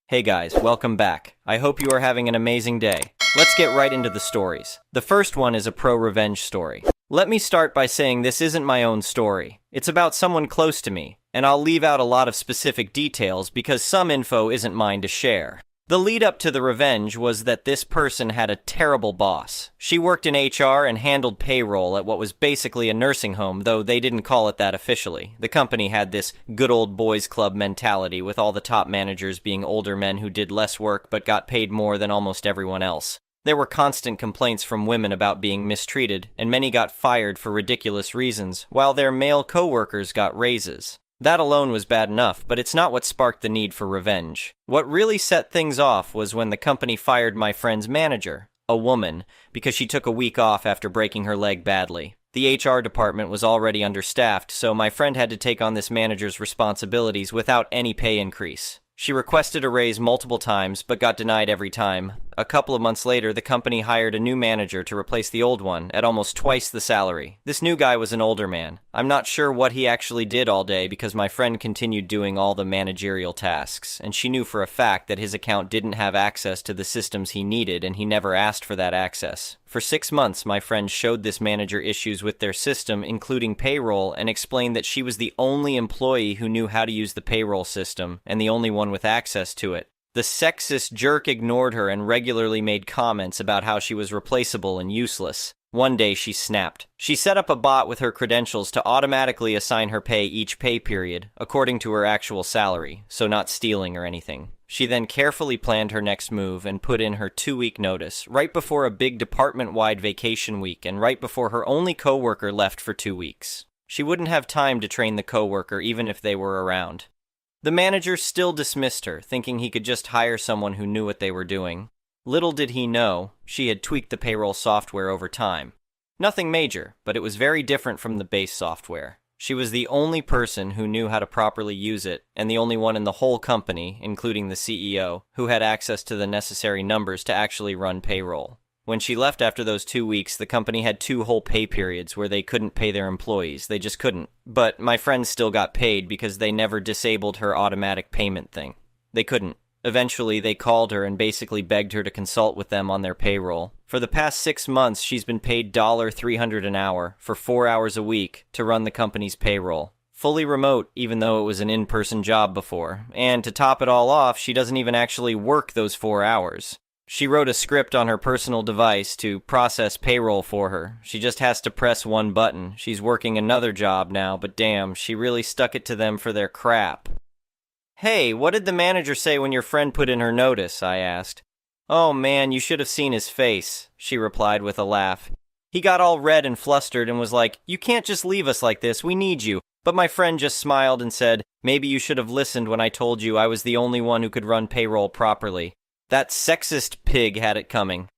Hey guys, welcome back. I hope you are having an amazing day. Let's get right into the stories. The first one is a pro-revenge story. Let me start by saying this isn't my own story. It's about someone close to me, and I'll leave out a lot of specific details because some info isn't mine to share. The lead up to the revenge was that this person had a terrible boss. She worked in HR and handled payroll at what was basically a nursing home, though they didn't call it that officially. The company had this good old boys club mentality, with all the top managers being older men who did less work but got paid more than almost everyone else. There were constant complaints from women about being mistreated, and many got fired for ridiculous reasons, while their male co-workers got raises. That alone was bad enough, but it's not what sparked the need for revenge. What really set things off was when the company fired my friend's manager, a woman, because she took a week off after breaking her leg badly. The HR department was already understaffed, so my friend had to take on this manager's responsibilities without any pay increase. She requested a raise multiple times, but got denied every time. A couple of months later, the company hired a new manager to replace the old one at almost twice the salary. This new guy was an older man. I'm not sure what he actually did all day because my friend continued doing all the managerial tasks, and she knew for a fact that his account didn't have access to the systems he needed, and he never asked for that access. For 6 months, my friend showed this manager issues with their system, including payroll, and explained that she was the only employee who knew how to use the payroll system, and the only one with access to it. The sexist jerk ignored her and regularly made comments about how she was replaceable and useless. One day she snapped. She set up a bot with her credentials to automatically assign her pay each pay period, according to her actual salary, so not stealing or anything. She then carefully planned her next move and put in her 2-week notice, right before a big department-wide vacation week and right before her only coworker left for 2 weeks. She wouldn't have time to train the coworker even if they were around. The manager still dismissed her, thinking he could just hire someone who knew what they were doing. Little did he know, she had tweaked the payroll software over time. Nothing major, but it was very different from the base software. She was the only person who knew how to properly use it, and the only one in the whole company, including the CEO, who had access to the necessary numbers to actually run payroll. When she left after those 2 weeks, the company had 2 whole pay periods where they couldn't pay their employees. They just couldn't. But my friend still got paid because they never disabled her automatic payment thing. They couldn't. Eventually, they called her and basically begged her to consult with them on their payroll. For the past 6 months, she's been paid $300 an hour for 4 hours a week to run the company's payroll. Fully remote, even though it was an in-person job before. And to top it all off, she doesn't even actually work those 4 hours. She wrote a script on her personal device to process payroll for her. She just has to press one button. She's working another job now, but damn, she really stuck it to them for their crap. "Hey, what did the manager say when your friend put in her notice?" I asked. "Oh man, you should have seen his face," she replied with a laugh. "He got all red and flustered and was like, 'You can't just leave us like this, we need you.' But my friend just smiled and said, 'Maybe you should have listened when I told you I was the only one who could run payroll properly.' That sexist pig had it coming."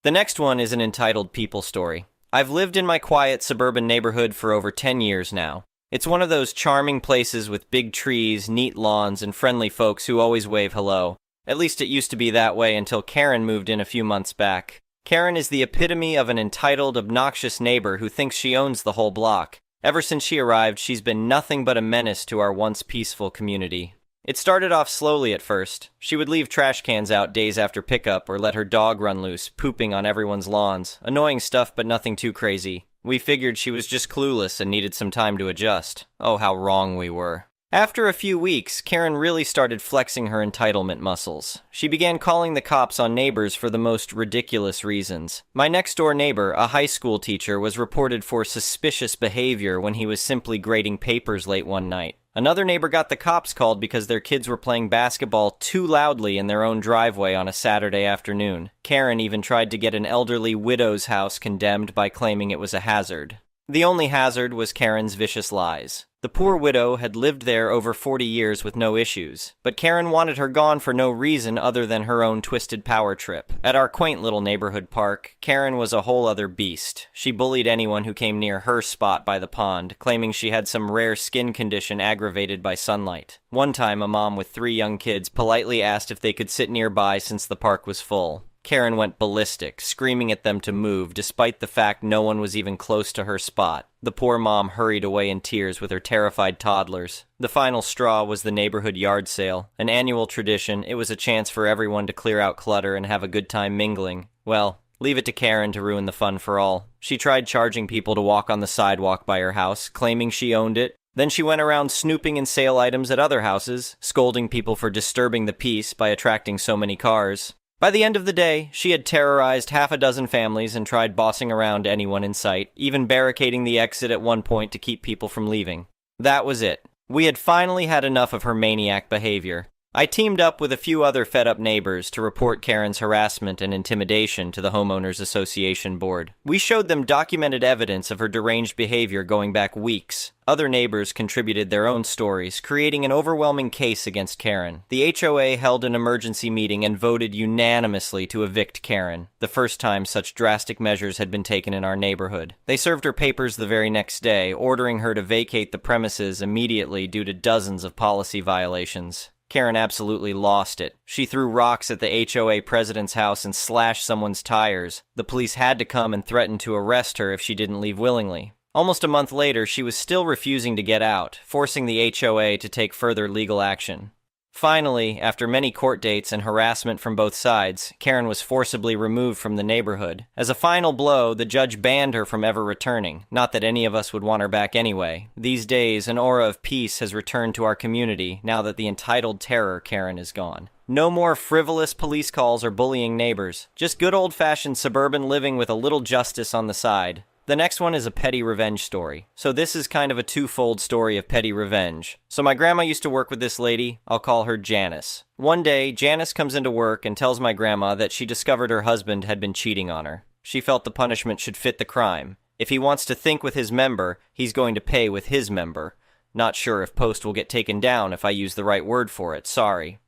The next one is an entitled people story. I've lived in my quiet suburban neighborhood for over 10 years now. It's one of those charming places with big trees, neat lawns, and friendly folks who always wave hello. At least it used to be that way until Karen moved in a few months back. Karen is the epitome of an entitled, obnoxious neighbor who thinks she owns the whole block. Ever since she arrived, she's been nothing but a menace to our once peaceful community. It started off slowly at first. She would leave trash cans out days after pickup or let her dog run loose, pooping on everyone's lawns. Annoying stuff, but nothing too crazy. We figured she was just clueless and needed some time to adjust. Oh, how wrong we were. After a few weeks, Karen really started flexing her entitlement muscles. She began calling the cops on neighbors for the most ridiculous reasons. My next-door neighbor, a high school teacher, was reported for suspicious behavior when he was simply grading papers late one night. Another neighbor got the cops called because their kids were playing basketball too loudly in their own driveway on a Saturday afternoon. Karen even tried to get an elderly widow's house condemned by claiming it was a hazard. The only hazard was Karen's vicious lies. The poor widow had lived there over 40 years with no issues, but Karen wanted her gone for no reason other than her own twisted power trip. At our quaint little neighborhood park, Karen was a whole other beast. She bullied anyone who came near her spot by the pond, claiming she had some rare skin condition aggravated by sunlight. One time, a mom with 3 young kids politely asked if they could sit nearby since the park was full. Karen went ballistic, screaming at them to move, despite the fact no one was even close to her spot. The poor mom hurried away in tears with her terrified toddlers. The final straw was the neighborhood yard sale. An annual tradition, it was a chance for everyone to clear out clutter and have a good time mingling. Well, leave it to Karen to ruin the fun for all. She tried charging people to walk on the sidewalk by her house, claiming she owned it. Then she went around snooping in sale items at other houses, scolding people for disturbing the peace by attracting so many cars. By the end of the day, she had terrorized half a dozen families and tried bossing around anyone in sight, even barricading the exit at one point to keep people from leaving. That was it. We had finally had enough of her maniac behavior. I teamed up with a few other fed-up neighbors to report Karen's harassment and intimidation to the Homeowners Association board. We showed them documented evidence of her deranged behavior going back weeks. Other neighbors contributed their own stories, creating an overwhelming case against Karen. The HOA held an emergency meeting and voted unanimously to evict Karen, the first time such drastic measures had been taken in our neighborhood. They served her papers the very next day, ordering her to vacate the premises immediately due to dozens of policy violations. Karen absolutely lost it. She threw rocks at the HOA president's house and slashed someone's tires. The police had to come and threaten to arrest her if she didn't leave willingly. Almost a month later, she was still refusing to get out, forcing the HOA to take further legal action. Finally, after many court dates and harassment from both sides, Karen was forcibly removed from the neighborhood. As a final blow, the judge banned her from ever returning. Not that any of us would want her back anyway. These days, an aura of peace has returned to our community now that the entitled terror Karen is gone. No more frivolous police calls or bullying neighbors. Just good old-fashioned suburban living with a little justice on the side. The next one is a petty revenge story. So this is kind of a twofold story of petty revenge. So my grandma used to work with this lady. I'll call her Janice. One day, Janice comes into work and tells my grandma that she discovered her husband had been cheating on her. She felt the punishment should fit the crime. If he wants to think with his member, he's going to pay with his member. Not sure if post will get taken down if I use the right word for it, sorry.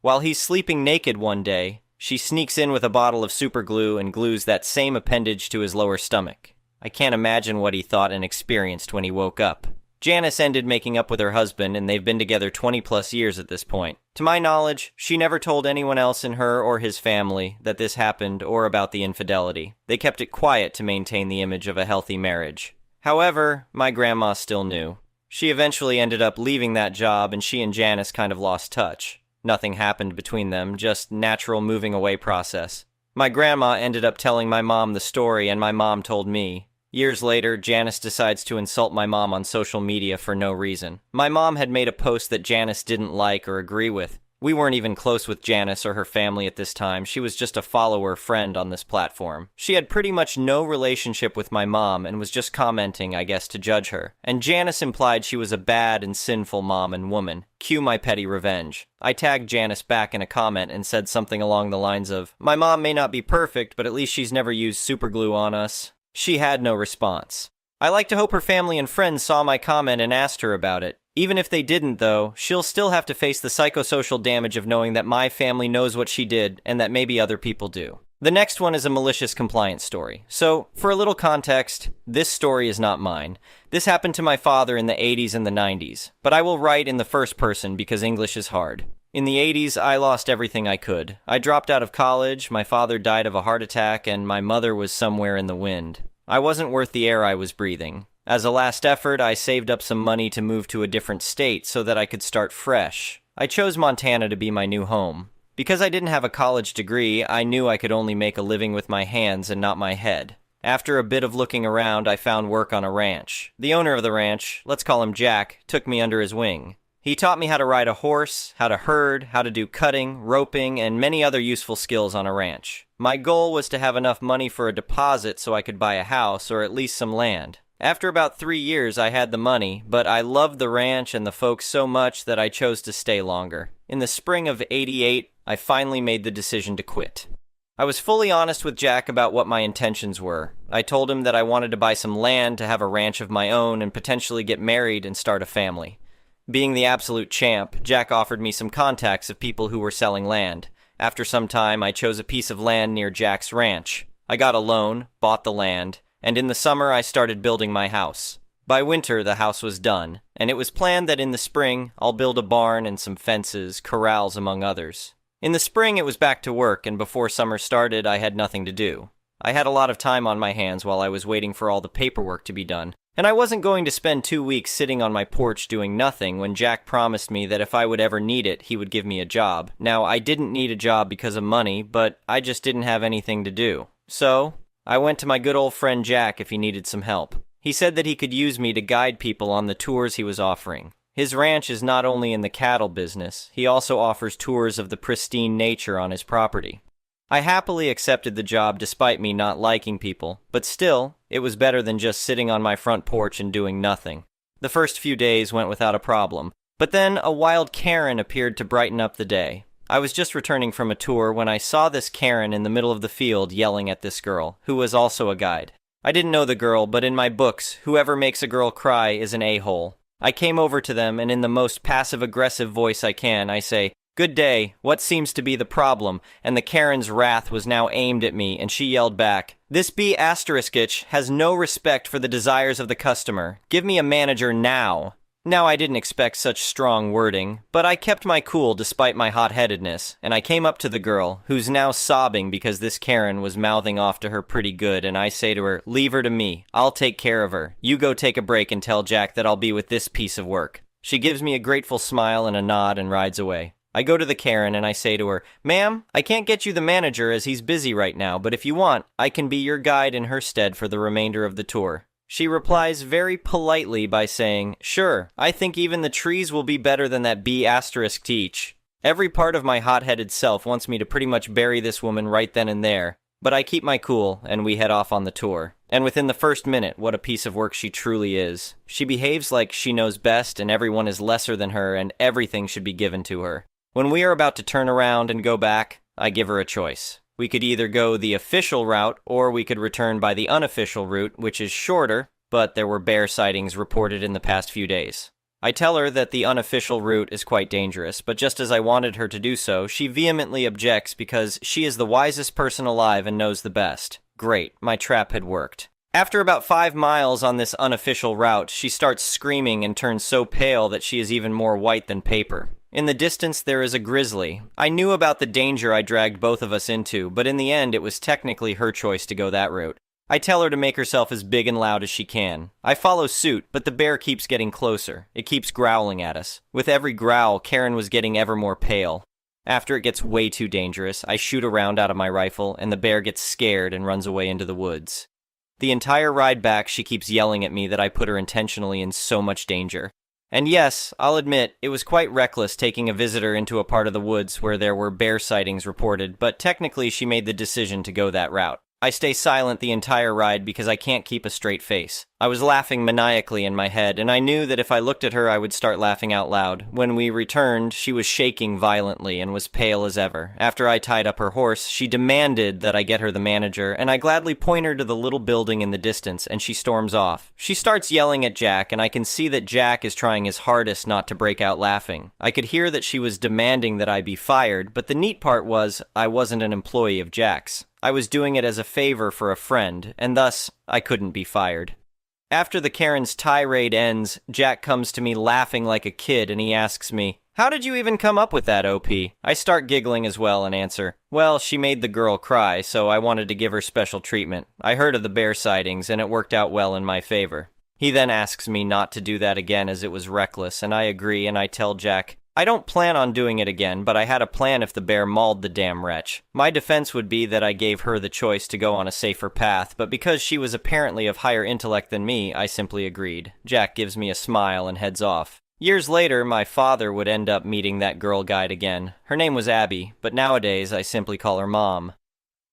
While he's sleeping naked one day, she sneaks in with a bottle of super glue and glues that same appendage to his lower stomach. I can't imagine what he thought and experienced when he woke up. Janice ended making up with her husband, and they've been together 20+ years at this point. To my knowledge, she never told anyone else in her or his family that this happened or about the infidelity. They kept it quiet to maintain the image of a healthy marriage. However, my grandma still knew. She eventually ended up leaving that job, and she and Janice kind of lost touch. Nothing happened between them, just natural moving away process. My grandma ended up telling my mom the story, and my mom told me. Years later, Janice decides to insult my mom on social media for no reason. My mom had made a post that Janice didn't like or agree with. We weren't even close with Janice or her family at this time. She was just a follower friend on this platform. She had pretty much no relationship with my mom and was just commenting, I guess, to judge her. And Janice implied she was a bad and sinful mom and woman. Cue my petty revenge. I tagged Janice back in a comment and said something along the lines of, "My mom may not be perfect, but at least she's never used superglue on us." She had no response. I like to hope her family and friends saw my comment and asked her about it. Even if they didn't, though, she'll still have to face the psychosocial damage of knowing that my family knows what she did and that maybe other people do. The next one is a malicious compliance story. So, for a little context, this story is not mine. This happened to my father in the 80s and the 90s, but I will write in the first person because English is hard. In the 80s, I lost everything I could. I dropped out of college, my father died of a heart attack, and my mother was somewhere in the wind. I wasn't worth the air I was breathing. As a last effort, I saved up some money to move to a different state so that I could start fresh. I chose Montana to be my new home. Because I didn't have a college degree, I knew I could only make a living with my hands and not my head. After a bit of looking around, I found work on a ranch. The owner of the ranch, let's call him Jack, took me under his wing. He taught me how to ride a horse, how to herd, how to do cutting, roping, and many other useful skills on a ranch. My goal was to have enough money for a deposit so I could buy a house or at least some land. After about 3 years, I had the money, but I loved the ranch and the folks so much that I chose to stay longer. In the spring of '88, I finally made the decision to quit. I was fully honest with Jack about what my intentions were. I told him that I wanted to buy some land to have a ranch of my own and potentially get married and start a family. Being the absolute champ, Jack offered me some contacts of people who were selling land. After some time, I chose a piece of land near Jack's ranch. I got a loan, bought the land, and in the summer I started building my house. By winter, the house was done, and it was planned that in the spring, I'll build a barn and some fences, corrals among others. In the spring, it was back to work, and before summer started, I had nothing to do. I had a lot of time on my hands while I was waiting for all the paperwork to be done. And I wasn't going to spend 2 weeks sitting on my porch doing nothing when Jack promised me that if I would ever need it, he would give me a job. Now, I didn't need a job because of money, but I just didn't have anything to do. So, I went to my good old friend Jack if he needed some help. He said that he could use me to guide people on the tours he was offering. His ranch is not only in the cattle business, he also offers tours of the pristine nature on his property. I happily accepted the job despite me not liking people, but still, it was better than just sitting on my front porch and doing nothing. The first few days went without a problem, but then a wild Karen appeared to brighten up the day. I was just returning from a tour when I saw this Karen in the middle of the field yelling at this girl, who was also a guide. I didn't know the girl, but in my books, whoever makes a girl cry is an a-hole. I came over to them, and in the most passive-aggressive voice I can, I say, "Good day, what seems to be the problem?" And the Karen's wrath was now aimed at me, and she yelled back, "This B***itch has no respect for the desires of the customer. Give me a manager now." Now, I didn't expect such strong wording, but I kept my cool despite my hot-headedness, and I came up to the girl, who's now sobbing because this Karen was mouthing off to her pretty good, and I say to her, "Leave her to me. I'll take care of her. You go take a break and tell Jack that I'll be with this piece of work." She gives me a grateful smile and a nod and rides away. I go to the Karen and I say to her, "Ma'am, I can't get you the manager as he's busy right now, but if you want, I can be your guide in her stead for the remainder of the tour." She replies very politely by saying, "Sure, I think even the trees will be better than that B***teach." Every part of my hot-headed self wants me to pretty much bury this woman right then and there, but I keep my cool and we head off on the tour. And within the first minute, what a piece of work she truly is. She behaves like she knows best and everyone is lesser than her and everything should be given to her. When we are about to turn around and go back, I give her a choice. We could either go the official route, or we could return by the unofficial route, which is shorter, but there were bear sightings reported in the past few days. I tell her that the unofficial route is quite dangerous, but just as I wanted her to do so, she vehemently objects because she is the wisest person alive and knows the best. Great, my trap had worked. After about 5 miles on this unofficial route, she starts screaming and turns so pale that she is even more white than paper. In the distance, there is a grizzly. I knew about the danger I dragged both of us into, but in the end, it was technically her choice to go that route. I tell her to make herself as big and loud as she can. I follow suit, but the bear keeps getting closer. It keeps growling at us. With every growl, Karen was getting ever more pale. After it gets way too dangerous, I shoot a round out of my rifle, and the bear gets scared and runs away into the woods. The entire ride back, she keeps yelling at me that I put her intentionally in so much danger. And yes, I'll admit, it was quite reckless taking a visitor into a part of the woods where there were bear sightings reported, but technically she made the decision to go that route. I stay silent the entire ride because I can't keep a straight face. I was laughing maniacally in my head, and I knew that if I looked at her I would start laughing out loud. When we returned, she was shaking violently and was pale as ever. After I tied up her horse, she demanded that I get her the manager, and I gladly point her to the little building in the distance, and she storms off. She starts yelling at Jack, and I can see that Jack is trying his hardest not to break out laughing. I could hear that she was demanding that I be fired, but the neat part was I wasn't an employee of Jack's. I was doing it as a favor for a friend, and thus, I couldn't be fired. After the Karen's tirade ends, Jack comes to me laughing like a kid and he asks me, "How did you even come up with that, OP?" I start giggling as well and answer, "Well, she made the girl cry, so I wanted to give her special treatment. I heard of the bear sightings and it worked out well in my favor." He then asks me not to do that again as it was reckless, and I agree and I tell Jack, "I don't plan on doing it again, but I had a plan if the bear mauled the damn wretch." My defense would be that I gave her the choice to go on a safer path, but because she was apparently of higher intellect than me, I simply agreed. Jack gives me a smile and heads off. Years later, my father would end up meeting that girl guide again. Her name was Abby, but nowadays I simply call her Mom.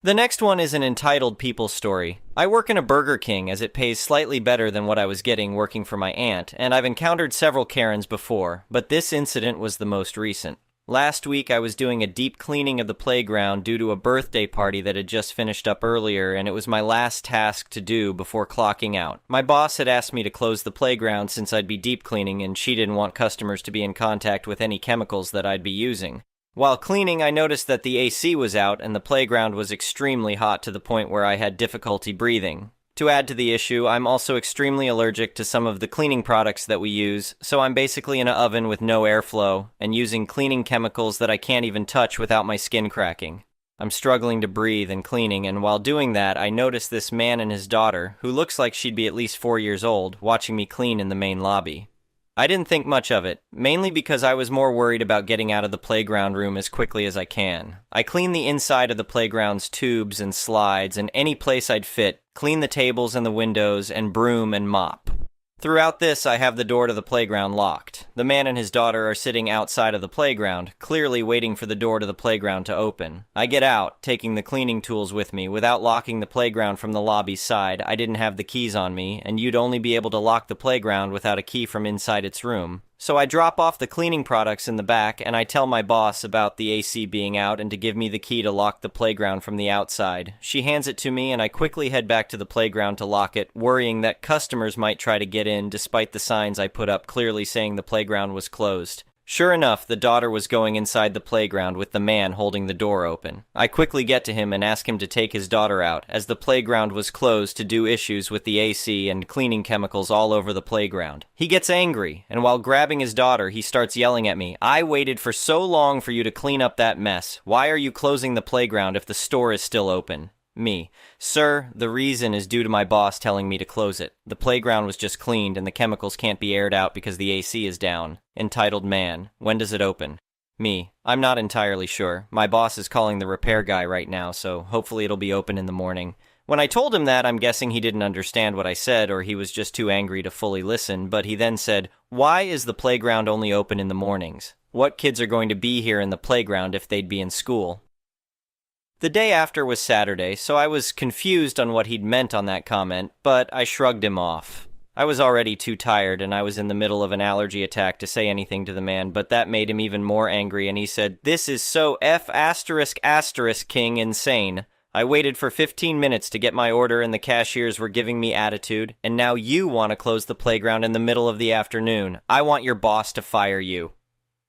The next one is an entitled people story. I work in a Burger King as it pays slightly better than what I was getting working for my aunt, and I've encountered several Karens before, but this incident was the most recent. Last week I was doing a deep cleaning of the playground due to a birthday party that had just finished up earlier, and it was my last task to do before clocking out. My boss had asked me to close the playground since I'd be deep cleaning, and she didn't want customers to be in contact with any chemicals that I'd be using. While cleaning, I noticed that the AC was out and the playground was extremely hot to the point where I had difficulty breathing. To add to the issue, I'm also extremely allergic to some of the cleaning products that we use, so I'm basically in an oven with no airflow and using cleaning chemicals that I can't even touch without my skin cracking. I'm struggling to breathe and cleaning, and while doing that, I notice this man and his daughter, who looks like she'd be at least 4 years old, watching me clean in the main lobby. I didn't think much of it, mainly because I was more worried about getting out of the playground room as quickly as I can. I clean the inside of the playground's tubes and slides and any place I'd fit, clean the tables and the windows, and broom and mop. Throughout this, I have the door to the playground locked. The man and his daughter are sitting outside of the playground, clearly waiting for the door to the playground to open. I get out, taking the cleaning tools with me. Without locking the playground from the lobby side, I didn't have the keys on me, and you'd only be able to lock the playground without a key from inside its room. So I drop off the cleaning products in the back, and I tell my boss about the AC being out and to give me the key to lock the playground from the outside. She hands it to me, and I quickly head back to the playground to lock it, worrying that customers might try to get in despite the signs I put up clearly saying the playground was closed. Sure enough, the daughter was going inside the playground with the man holding the door open. I quickly get to him and ask him to take his daughter out, as the playground was closed due to issues with the AC and cleaning chemicals all over the playground. He gets angry, and while grabbing his daughter, he starts yelling at me, "I waited for so long for you to clean up that mess. Why are you closing the playground if the store is still open?" Me: "Sir, the reason is due to my boss telling me to close it. The playground was just cleaned and the chemicals can't be aired out because the AC is down." Entitled man: "When does it open?" Me: "I'm not entirely sure. My boss is calling the repair guy right now, so hopefully it'll be open in the morning." When I told him that, I'm guessing he didn't understand what I said, or he was just too angry to fully listen, but he then said, "Why is the playground only open in the mornings? What kids are going to be here in the playground if they'd be in school?" The day after was Saturday, so I was confused on what he'd meant on that comment, but I shrugged him off. I was already too tired, and I was in the middle of an allergy attack to say anything to the man, but that made him even more angry, and he said, "This is so king insane. I waited for 15 minutes to get my order and the cashiers were giving me attitude, and now you want to close the playground in the middle of the afternoon. I want your boss to fire you."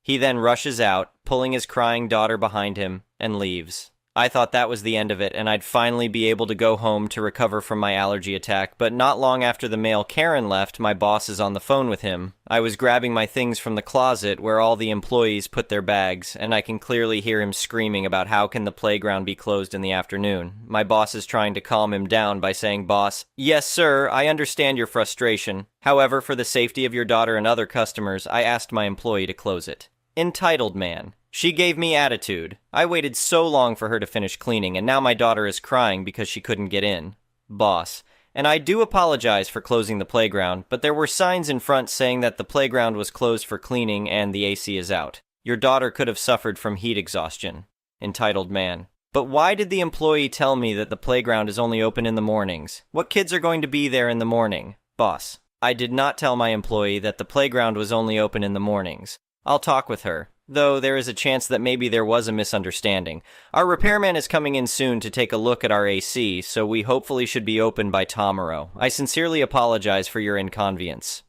He then rushes out, pulling his crying daughter behind him, and leaves. I thought that was the end of it, and I'd finally be able to go home to recover from my allergy attack, but not long after the male Karen left, my boss is on the phone with him. I was grabbing my things from the closet where all the employees put their bags, and I can clearly hear him screaming about how can the playground be closed in the afternoon. My boss is trying to calm him down by saying, "Boss, yes sir, I understand your frustration. However, for the safety of your daughter and other customers, I asked my employee to close it." Entitled man: "She gave me attitude. I waited so long for her to finish cleaning, and now my daughter is crying because she couldn't get in." Boss: "And I do apologize for closing the playground, but there were signs in front saying that the playground was closed for cleaning and the AC is out. Your daughter could have suffered from heat exhaustion." Entitled man: "But why did the employee tell me that the playground is only open in the mornings? What kids are going to be there in the morning?" Boss: "I did not tell my employee that the playground was only open in the mornings. I'll talk with her, though there is a chance that maybe there was a misunderstanding. Our repairman is coming in soon to take a look at our AC, so we hopefully should be open by tomorrow. I sincerely apologize for your inconvenience."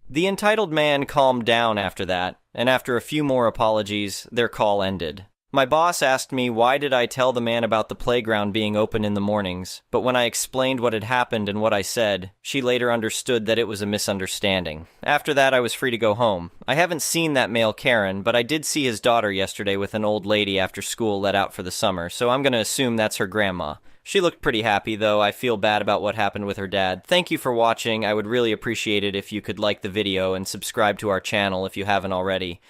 The entitled man calmed down after that, and after a few more apologies, their call ended. My boss asked me why did I tell the man about the playground being open in the mornings, but when I explained what had happened and what I said, she later understood that it was a misunderstanding. After that, I was free to go home. I haven't seen that male Karen, but I did see his daughter yesterday with an old lady after school let out for the summer, so I'm gonna assume that's her grandma. She looked pretty happy, though I feel bad about what happened with her dad. Thank you for watching. I would really appreciate it if you could like the video and subscribe to our channel if you haven't already.